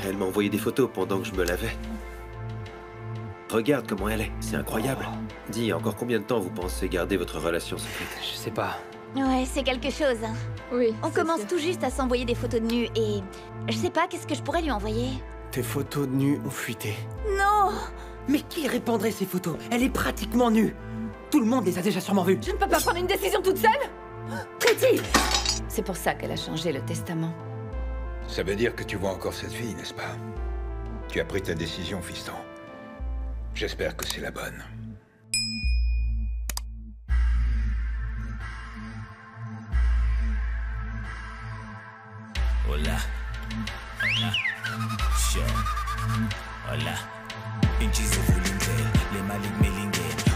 Elle m'a envoyé des photos pendant que je me lavais. Regarde comment elle est, c'est incroyable. Dis, encore combien de temps vous pensez garder votre relation secrète? Je sais pas. Ouais, c'est quelque chose, hein. Oui. On commence tout juste à s'envoyer des photos de nus et... Je sais pas, qu'est-ce que je pourrais lui envoyer? Tes photos de nus ont fuité. Non! Mais qui répandrait ces photos? Elle est pratiquement nue. Tout le monde les a déjà sûrement vues. Je ne peux pas prendre une décision toute seule. Pretty! C'est pour ça qu'elle a changé le testament. Ça veut dire que tu vois encore cette fille, n'est-ce pas? Tu as pris ta décision, fiston. J'espère que c'est la bonne. Hola. Hola. Sure. Hola. Inches ovulindlela, le mali kumele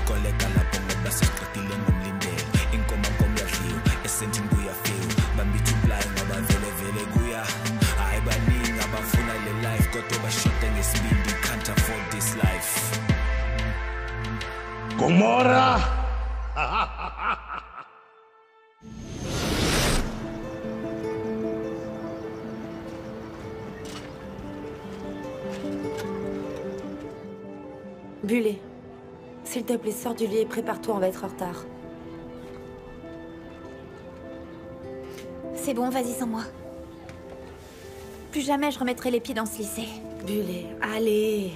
koleka lapho ngoba sesiqedile ngomlindelo. Inkomo yadliwa, esendini kuyafika. Bambithi uplayi ngoba vele kuya. Hayi baningi abafuna le life kodwa bashoda ngesibindi, can't afford this life. Gomorra! Bullet, s'il te plaît, sors du lit et prépare-toi, on va être en retard. C'est bon, vas-y sans moi. Plus jamais je remettrai les pieds dans ce lycée. Bullet, allez.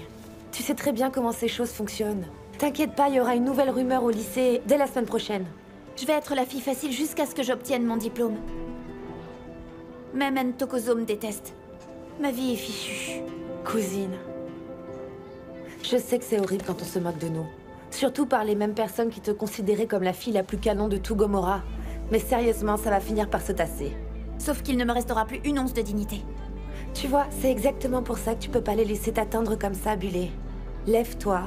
Tu sais très bien comment ces choses fonctionnent. T'inquiète pas, il y aura une nouvelle rumeur au lycée dès la semaine prochaine. Je vais être la fille facile jusqu'à ce que j'obtienne mon diplôme. Même Ntokozo me déteste. Ma vie est fichue. Cousine. Je sais que c'est horrible quand on se moque de nous. Surtout par les mêmes personnes qui te considéraient comme la fille la plus canon de tout Gomorrah. Mais sérieusement, ça va finir par se tasser. Sauf qu'il ne me restera plus une once de dignité. Tu vois, c'est exactement pour ça que tu peux pas les laisser t'atteindre comme ça, Bullet. Lève-toi,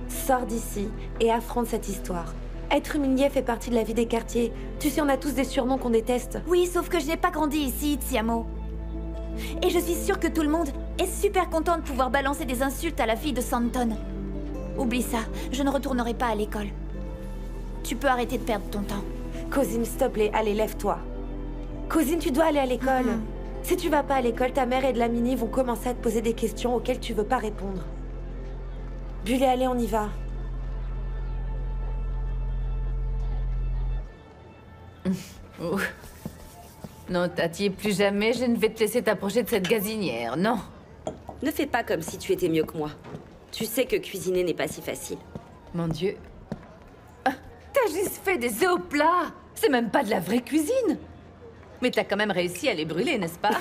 sors d'ici et affronte cette histoire. Être humilié fait partie de la vie des quartiers. Tu sais, on a tous des surnoms qu'on déteste. Oui, sauf que je n'ai pas grandi ici, Tsiamo. Et je suis sûre que tout le monde est super content de pouvoir balancer des insultes à la fille de Santon. Oublie ça, je ne retournerai pas à l'école. Tu peux arrêter de perdre ton temps. Cousine, s'il te plaît, allez, lève-toi. Cousine, tu dois aller à l'école. Si tu vas pas à l'école, ta mère et de la Mini vont commencer à te poser des questions auxquelles tu veux pas répondre. Bullet, allez, on y va. Oh. Non, Tati, plus jamais je ne vais te laisser t'approcher de cette gazinière, non. Ne fais pas comme si tu étais mieux que moi. Tu sais que cuisiner n'est pas si facile. Mon Dieu. Ah, t'as juste fait des œufs au plat. C'est même pas de la vraie cuisine. Mais t'as quand même réussi à les brûler, n'est-ce pas?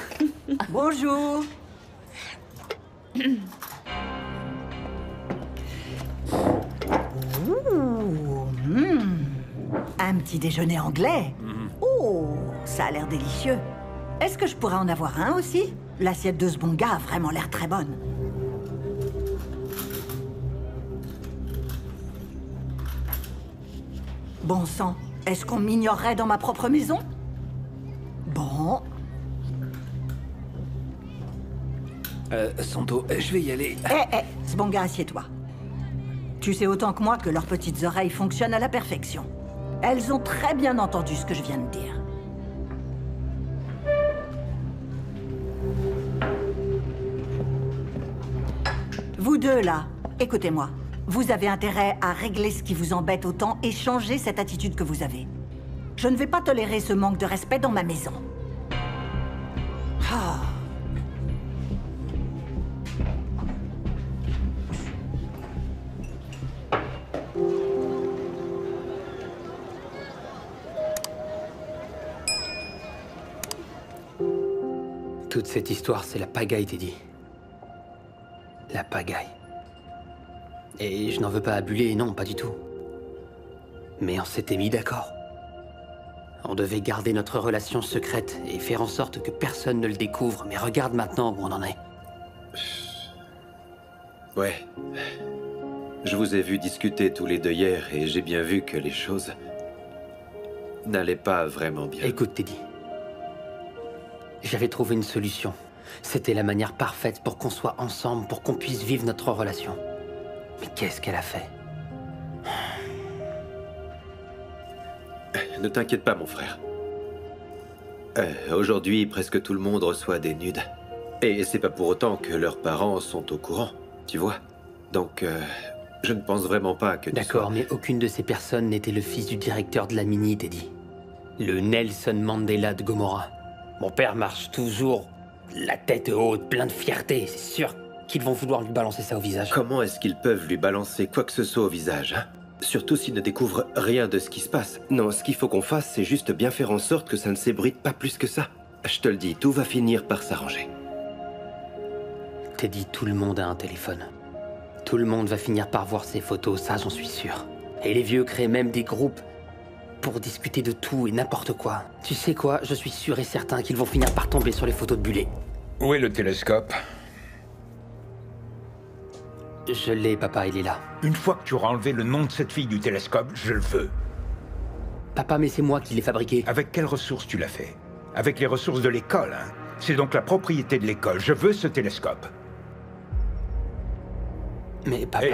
Bonjour. Un petit déjeuner anglais. Oh, ça a l'air délicieux. Est-ce que je pourrais en avoir un aussi? L'assiette de ce bon gars a vraiment l'air très bonne. Bon sang, est-ce qu'on m'ignorerait dans ma propre maison? Bon. Santo, je vais y aller. Ce bon gars, assieds-toi. Tu sais autant que moi que leurs petites oreilles fonctionnent à la perfection. Elles ont très bien entendu ce que je viens de dire. Vous deux, là, écoutez-moi. Vous avez intérêt à régler ce qui vous embête autant et changer cette attitude que vous avez. Je ne vais pas tolérer ce manque de respect dans ma maison. Ah. Toute cette histoire, c'est la pagaille, Teddy. La pagaille. Et je n'en veux pas à Bullet, non, pas du tout. Mais on s'était mis d'accord. On devait garder notre relation secrète et faire en sorte que personne ne le découvre. Mais regarde maintenant où on en est. Ouais. Je vous ai vu discuter tous les deux hier et j'ai bien vu que les choses n'allaient pas vraiment bien. Écoute, Teddy. J'avais trouvé une solution. C'était la manière parfaite pour qu'on soit ensemble, pour qu'on puisse vivre notre relation. Mais qu'est-ce qu'elle a fait? Ne t'inquiète pas, mon frère. Aujourd'hui, presque tout le monde reçoit des nudes. Et c'est pas pour autant que leurs parents sont au courant, tu vois. Donc, je ne pense vraiment pas que tu D'accord, sois... mais aucune de ces personnes n'était le fils du directeur de la Mini, Teddy. Le Nelson Mandela de Gomorrah. Mon père marche toujours la tête haute, plein de fierté. C'est sûr qu'ils vont vouloir lui balancer ça au visage. Comment est-ce qu'ils peuvent lui balancer quoi que ce soit au visage, hein? Surtout s'ils ne découvrent rien de ce qui se passe. Non, ce qu'il faut qu'on fasse, c'est juste bien faire en sorte que ça ne s'ébruite pas plus que ça. Je te le dis, tout va finir par s'arranger. Teddy, tout le monde a un téléphone. Tout le monde va finir par voir ces photos, ça j'en suis sûr. Et les vieux créent même des groupes pour discuter de tout et n'importe quoi. Tu sais quoi, je suis sûr et certain qu'ils vont finir par tomber sur les photos de Bullet. Où est le télescope? Je l'ai, papa, il est là. Une fois que tu auras enlevé le nom de cette fille du télescope, je le veux. Papa, mais c'est moi qui l'ai fabriqué. Avec quelles ressources tu l'as fait? Avec les ressources de l'école, hein? C'est donc la propriété de l'école. Je veux ce télescope. Mais papa... Hey,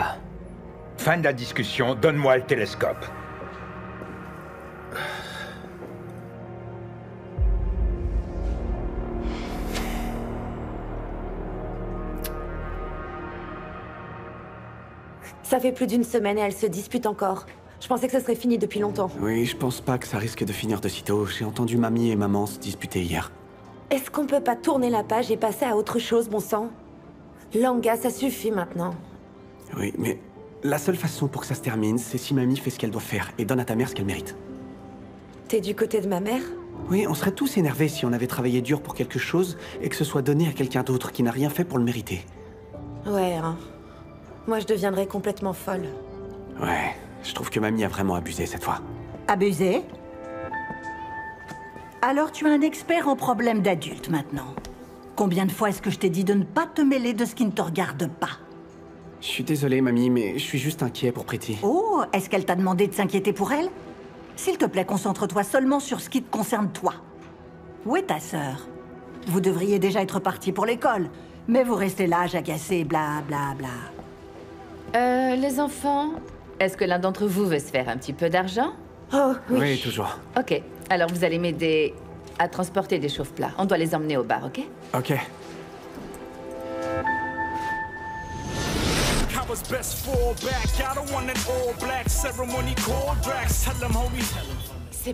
fin de la discussion, donne-moi le télescope. Ça fait plus d'une semaine et elles se disputent encore. Je pensais que ce serait fini depuis longtemps. Oui, je pense pas que ça risque de finir de sitôt. J'ai entendu mamie et maman se disputer hier. Est-ce qu'on peut pas tourner la page et passer à autre chose, bon sang? Langa, ça suffit maintenant. Oui, mais la seule façon pour que ça se termine, c'est si mamie fait ce qu'elle doit faire et donne à ta mère ce qu'elle mérite. T'es du côté de ma mère? Oui, on serait tous énervés si on avait travaillé dur pour quelque chose et que ce soit donné à quelqu'un d'autre qui n'a rien fait pour le mériter. Ouais, hein. Moi, je deviendrais complètement folle. Ouais, je trouve que mamie a vraiment abusé cette fois. Abusé? Alors tu es un expert en problèmes d'adultes maintenant. Combien de fois est-ce que je t'ai dit de ne pas te mêler de ce qui ne te regarde pas? Je suis désolé, mamie, mais je suis juste inquiet pour Pretty. Oh, est-ce qu'elle t'a demandé de s'inquiéter pour elle? S'il te plaît, concentre-toi seulement sur ce qui te concerne toi. Où est ta sœur? Vous devriez déjà être partis pour l'école, mais vous restez là, jacasser, bla bla bla. Les enfants, est-ce que l'un d'entre vous veut se faire un petit peu d'argent? Oh, oui. Oui, toujours. Ok, alors vous allez m'aider à transporter des chauffe-plats. On doit les emmener au bar, ok? Ok.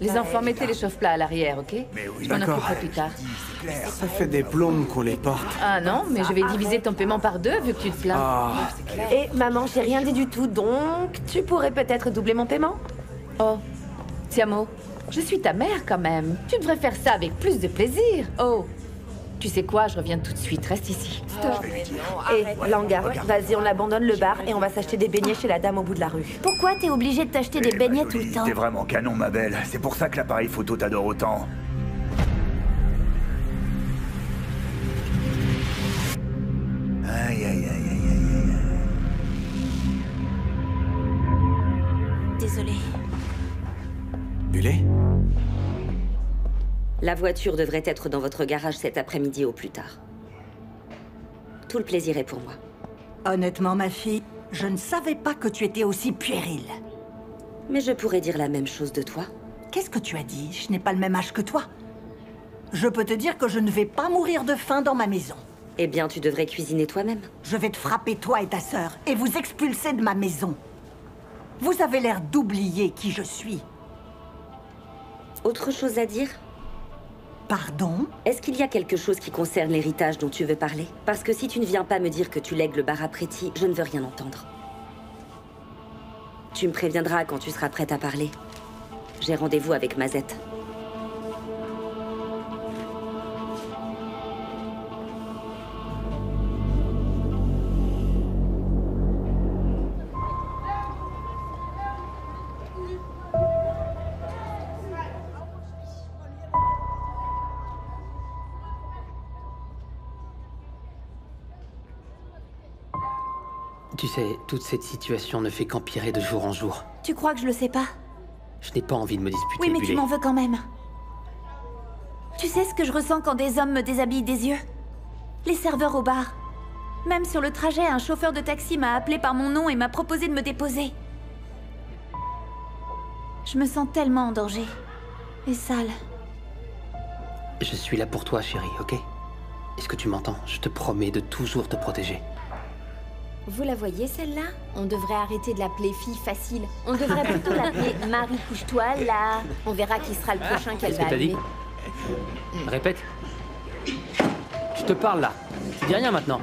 Les enfants, mettez les chauffe-plats à l'arrière, ok? Je m'en occuperai plus tard. Ça fait des plombes qu'on les porte. Ah non, mais je vais diviser ton paiement par 2 vu que tu te plains. Ah. Et maman, j'ai rien dit du tout, donc tu pourrais peut-être doubler mon paiement? Oh, Tiamo, je suis ta mère quand même. Tu devrais faire ça avec plus de plaisir. Oh, tu sais quoi, je reviens tout de suite, reste ici. Et Langa, vas-y, on abandonne le bar et on va s'acheter des beignets chez la dame au bout de la rue. Pourquoi t'es obligée de t'acheter des beignets tout le temps? T'es vraiment canon, ma belle. C'est pour ça que l'appareil photo t'adore autant. Aïe, aïe, aïe, aïe, aïe. Désolée. Bullet? La voiture devrait être dans votre garage cet après-midi au plus tard. Tout le plaisir est pour moi. Honnêtement, ma fille, je ne savais pas que tu étais aussi puérile. Mais je pourrais dire la même chose de toi. Qu'est-ce que tu as dit? Je n'ai pas le même âge que toi. Je peux te dire que je ne vais pas mourir de faim dans ma maison. Eh bien, tu devrais cuisiner toi-même. Je vais te frapper, toi et ta sœur, et vous expulser de ma maison. Vous avez l'air d'oublier qui je suis. Autre chose à dire? Pardon? Est-ce qu'il y a quelque chose qui concerne l'héritage dont tu veux parler? Parce que si tu ne viens pas me dire que tu lègues le bar à Pretty, je ne veux rien entendre. Tu me préviendras quand tu seras prête à parler. J'ai rendez-vous avec Mazette. Tu sais, toute cette situation ne fait qu'empirer de jour en jour. Tu crois que je le sais pas? Je n'ai pas envie de me disputer, Oui, mais Bullet. tu m'en veux quand même. Tu sais ce que je ressens quand des hommes me déshabillent des yeux? Les serveurs au bar. Même sur le trajet, un chauffeur de taxi m'a appelé par mon nom et m'a proposé de me déposer. Je me sens tellement en danger. Et sale. Je suis là pour toi, chérie, ok? Est-ce que tu m'entends? Je te promets de toujours te protéger. Vous la voyez celle-là? On devrait arrêter de l'appeler fille facile. On devrait plutôt l'appeler Marie couche-toi là. On verra qui sera le prochain qu'elle va allumer. Répète. Je te parle là. Tu dis rien maintenant.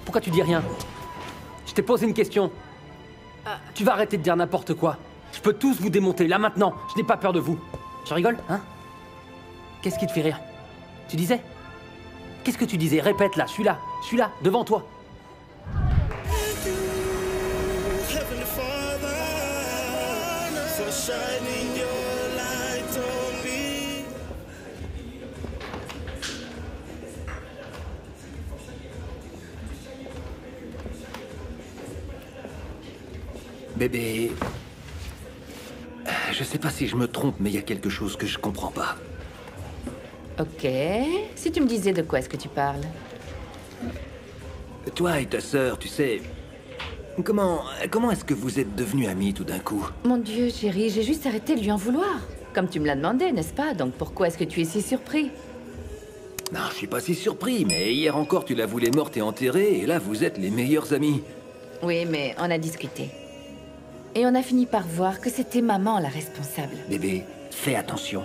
Pourquoi tu dis rien? Je t'ai posé une question. Tu vas arrêter de dire n'importe quoi. Je peux tous vous démonter, là maintenant. Je n'ai pas peur de vous. Tu rigoles, hein? Qu'est-ce qui te fait rire? Tu disais? Qu'est-ce que tu disais? Répète là, je suis là, devant toi. Bébé... Je sais pas si je me trompe, mais il y a quelque chose que je comprends pas. Ok. Si tu me disais de quoi est-ce que tu parles? Toi et ta sœur, tu sais... Comment est-ce que vous êtes devenus amis tout d'un coup? Mon Dieu, chérie, j'ai juste arrêté de lui en vouloir. Comme tu me l'as demandé, n'est-ce pas? Donc pourquoi est-ce que tu es si surpris? Non, je suis pas si surpris, mais hier encore tu la voulais morte et enterrée, et là vous êtes les meilleurs amis. Oui, mais on a discuté. Et on a fini par voir que c'était maman la responsable. Bébé, fais attention.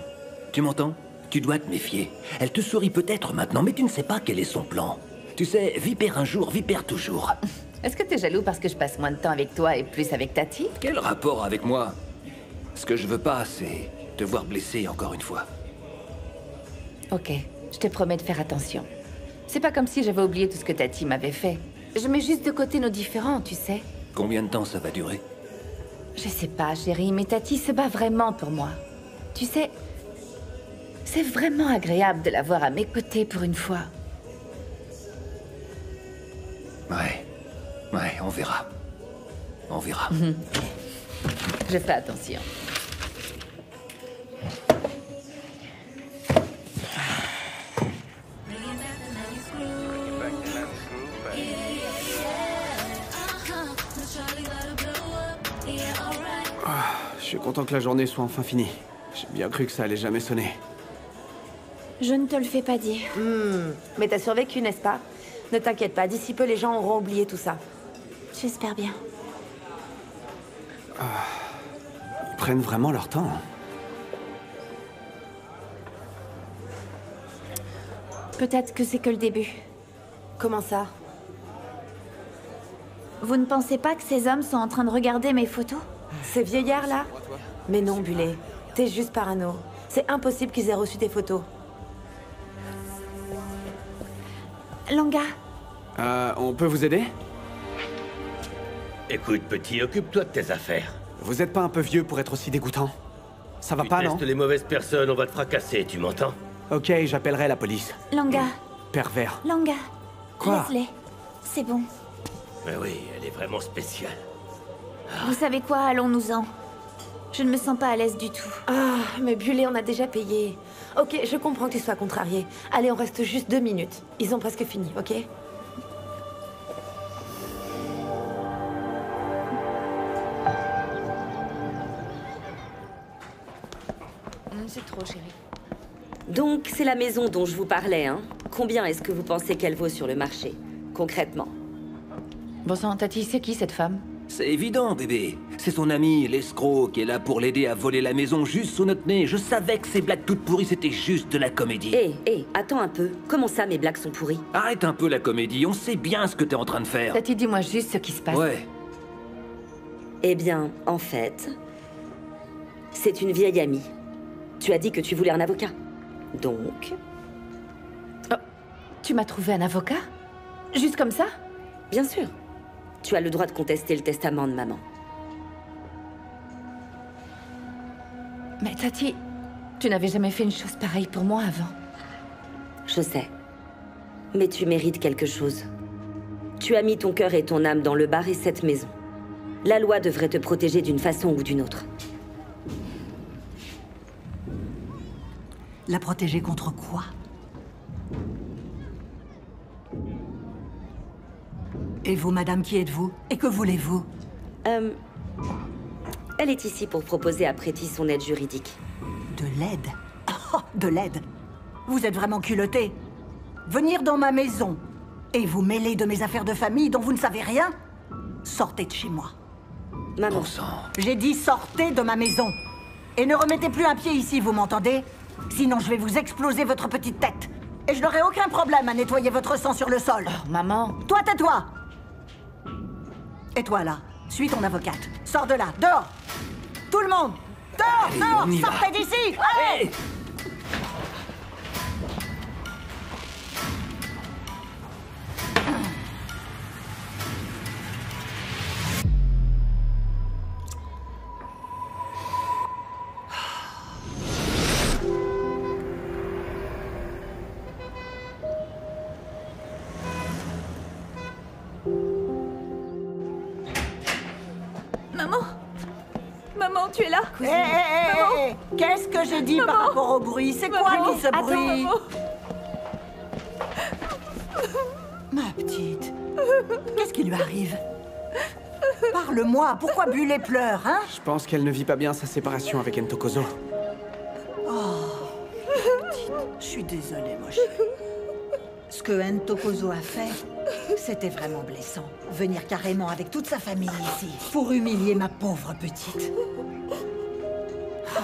Tu m'entends? Tu dois te méfier. Elle te sourit peut-être maintenant, mais tu ne sais pas quel est son plan. Tu sais, vipère un jour, vipère toujours. Est-ce que t'es jaloux parce que je passe moins de temps avec toi et plus avec Tati? Quel rapport avec moi? Ce que je veux pas, c'est te voir blessé encore une fois. Ok, je te promets de faire attention. C'est pas comme si j'avais oublié tout ce que Tati m'avait fait. Je mets juste de côté nos différends, tu sais. Combien de temps ça va durer? Je sais pas, chérie, mais Tati se bat vraiment pour moi. Tu sais, c'est vraiment agréable de l'avoir à mes côtés pour une fois. Ouais, on verra. On verra. Je fais attention. Je suis content que la journée soit enfin finie. J'ai bien cru que ça allait jamais sonner. Je ne te le fais pas dire. Mais t'as survécu, n'est-ce pas? Ne t'inquiète pas, d'ici peu, les gens auront oublié tout ça. J'espère bien. Ils prennent vraiment leur temps. Peut-être que c'est que le début. Comment ça? Vous ne pensez pas que ces hommes sont en train de regarder mes photos? Ces vieillards-là? Mais non, Bullet. T'es juste parano. C'est impossible qu'ils aient reçu tes photos. Langa. On peut vous aider? Écoute, petit, occupe-toi de tes affaires. Vous êtes pas un peu vieux pour être aussi dégoûtant? Ça va pas, non? Tu testes les mauvaises personnes, on va te fracasser, tu m'entends? Ok, j'appellerai la police. Langa. Pervers. Langa. Quoi? Laisse-les. C'est bon. Mais oui, elle est vraiment spéciale. Vous savez quoi? Allons-nous-en. Je ne me sens pas à l'aise du tout. Ah, mais Bullet, on a déjà payé. Ok, je comprends que tu sois contrarié. Allez, on reste juste 2 minutes. Ils ont presque fini, ok? C'est trop, chérie. Donc, c'est la maison dont je vous parlais, hein? Combien est-ce que vous pensez qu'elle vaut sur le marché, concrètement? Bon sang, Tati, c'est qui cette femme? C'est évident, bébé. C'est son ami, l'escroc, qui est là pour l'aider à voler la maison juste sous notre nez. Je savais que ces blagues toutes pourries, c'était juste de la comédie. Attends un peu. Comment ça, mes blagues sont pourries? Arrête un peu la comédie, on sait bien ce que t'es en train de faire. Tati, dis-moi juste ce qui se passe. Ouais. Eh bien, en fait, c'est une vieille amie. Tu as dit que tu voulais un avocat. Donc... Oh, tu m'as trouvé un avocat? Juste comme ça? Bien sûr. Tu as le droit de contester le testament de maman. Mais Tati, tu n'avais jamais fait une chose pareille pour moi avant. Je sais. Mais tu mérites quelque chose. Tu as mis ton cœur et ton âme dans le bar et cette maison. La loi devrait te protéger d'une façon ou d'une autre. La protéger contre quoi? Et vous, madame, qui êtes-vous? Et que voulez-vous? Elle est ici pour proposer à Pretty son aide juridique. De l'aide? Oh, de l'aide? Vous êtes vraiment culotté. Venir dans ma maison et vous mêler de mes affaires de famille dont vous ne savez rien? Sortez de chez moi. Maman. J'ai dit sortez de ma maison. Et ne remettez plus un pied ici, vous m'entendez? Sinon je vais vous exploser votre petite tête. Et je n'aurai aucun problème à nettoyer votre sang sur le sol. Oh, maman. Toi, tais-toi. Et toi, là, suis ton avocate. Sors de là, dehors. Tout le monde, dehors, dehors, sortez d'ici. Allez. Maman, tu es là? Hé, qu'est-ce que j'ai dit par rapport au bruit? C'est quoi qui ce bruit? Ma petite, qu'est-ce qui lui arrive? Parle-moi, pourquoi Bullet pleure, hein? Je pense qu'elle ne vit pas bien sa séparation avec Ntokozo. Oh, petite, je suis désolée, mon chéri. Ce que Ntokozo a fait, c'était vraiment blessant. Venir carrément avec toute sa famille ici, pour humilier ma pauvre petite.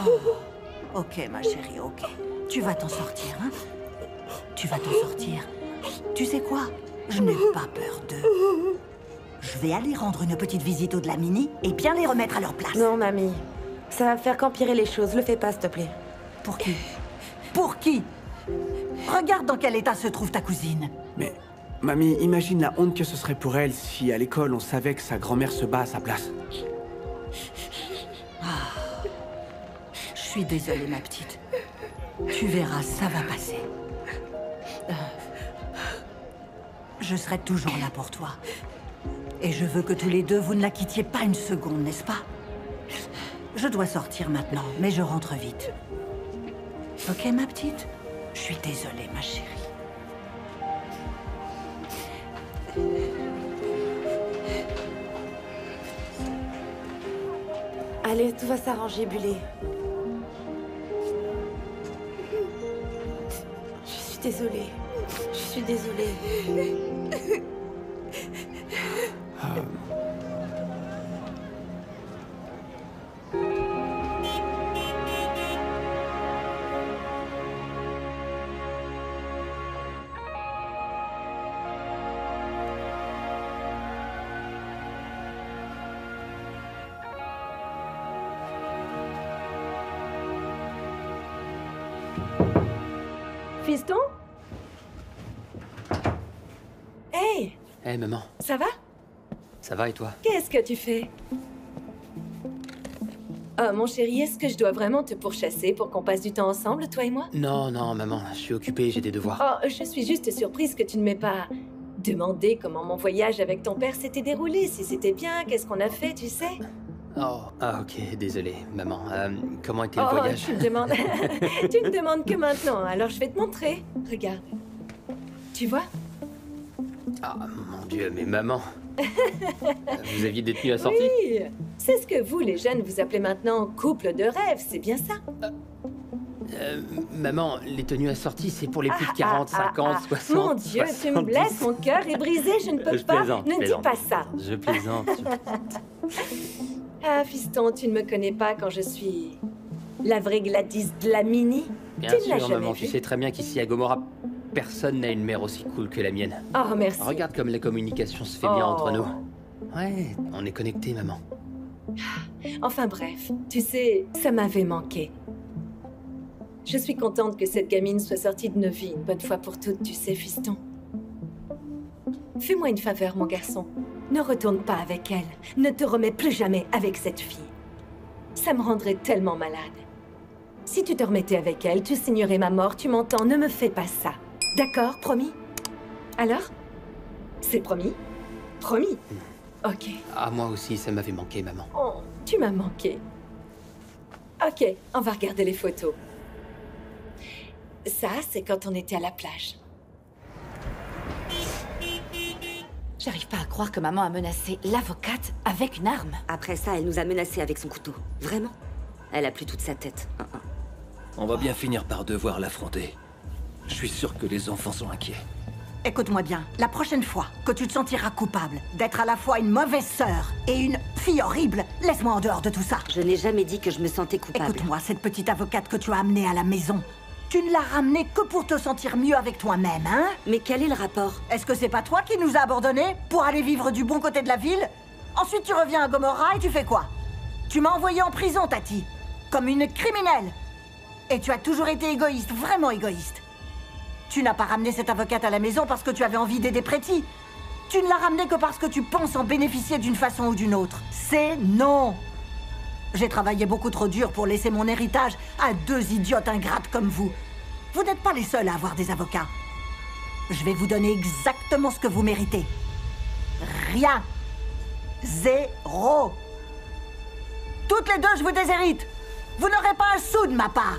Oh, ok, ma chérie, ok. Tu vas t'en sortir, hein? Tu vas t'en sortir. Tu sais quoi? Je n'ai pas peur d'eux. Je vais aller rendre une petite visite au de la Mini et bien les remettre à leur place. Non, mamie. Ça va faire qu'empirer les choses. Le fais pas, s'il te plaît. Pour qui? Pour qui? Regarde dans quel état se trouve ta cousine. Mais, mamie, imagine la honte que ce serait pour elle si, à l'école, on savait que sa grand-mère se bat à sa place. Je suis désolée, ma petite. Tu verras, ça va passer. Je serai toujours là pour toi. Et je veux que tous les deux, vous ne la quittiez pas une seconde, n'est-ce pas? Je dois sortir maintenant, mais je rentre vite. Ok, ma petite? Je suis désolée, ma chérie. Allez, tout va s'arranger, Bullet. Je suis désolée. Je suis désolée. Fiston? Hey! Hey, maman. Ça va? Ça va et toi? Qu'est-ce que tu fais? Oh, mon chéri, est-ce que je dois vraiment te pourchasser pour qu'on passe du temps ensemble, toi et moi? Non, non, maman, je suis occupée, j'ai des devoirs. Oh, je suis juste surprise que tu ne m'aies pas demandé comment mon voyage avec ton père s'était déroulé, si c'était bien, qu'est-ce qu'on a fait, tu sais? Oh, ah ok, désolé, maman. Comment était le voyage? Tu me demandes... tu ne demandes que maintenant, alors je vais te montrer. Regarde. Tu vois? Ah, mon Dieu, mais maman. Vous aviez des tenues assorties? Oui, c'est ce que vous, les jeunes, vous appelez maintenant couple de rêve, c'est bien ça? Maman, les tenues assorties, c'est pour les plus de 40, 50, 60, Mon Dieu, 70. tu me blesses, mon cœur est brisé, je ne peux pas. Ne dis pas ça. Je plaisante. Ah, fiston, tu ne me connais pas quand je suis la vraie Gladys de la Mini? Bien Tu ne l'as sûr, jamais maman, vue. tu sais très bien qu'ici à Gomorrah, personne n'a une mère aussi cool que la mienne. Oh, merci. Regarde comme la communication se fait bien Oh. entre nous. Ouais, on est connectés, maman. Enfin bref, tu sais, ça m'avait manqué. Je suis contente que cette gamine soit sortie de nos vies une bonne fois pour toutes, tu sais, fiston. Fais-moi une faveur, mon garçon. Ne retourne pas avec elle. Ne te remets plus jamais avec cette fille. Ça me rendrait tellement malade. Si tu te remettais avec elle, tu signerais ma mort, tu m'entends? Ne me fais pas ça. D'accord, promis? Alors? C'est promis? Promis? Ok. Ah, moi aussi, ça m'avait manqué, maman. Oh, tu m'as manqué. Ok, on va regarder les photos. Ça, c'est quand on était à la plage. J'arrive pas à croire que maman a menacé l'avocate avec une arme. Après ça, elle nous a menacés avec son couteau. Vraiment? Elle a plus toute sa tête. On va bien finir par devoir l'affronter. Je suis sûr que les enfants sont inquiets. Écoute-moi bien, la prochaine fois que tu te sentiras coupable d'être à la fois une mauvaise sœur et une fille horrible, laisse-moi en dehors de tout ça. Je n'ai jamais dit que je me sentais coupable. Écoute-moi, cette petite avocate que tu as amenée à la maison, tu ne l'as ramenée que pour te sentir mieux avec toi-même, hein? Mais quel est le rapport? Est-ce que c'est pas toi qui nous as abandonnés pour aller vivre du bon côté de la ville? Ensuite tu reviens à Gomorrah et tu fais quoi? Tu m'as envoyée en prison, Tati, comme une criminelle. Et tu as toujours été égoïste, vraiment égoïste. Tu n'as pas ramené cette avocate à la maison parce que tu avais envie d'aider Pretty. Tu ne l'as ramenée que parce que tu penses en bénéficier d'une façon ou d'une autre. C'est non. J'ai travaillé beaucoup trop dur pour laisser mon héritage à 2 idiotes ingrates comme vous. Vous n'êtes pas les seuls à avoir des avocats. Je vais vous donner exactement ce que vous méritez. Rien. 0. Toutes les deux, je vous déshérite. Vous n'aurez pas un sou de ma part.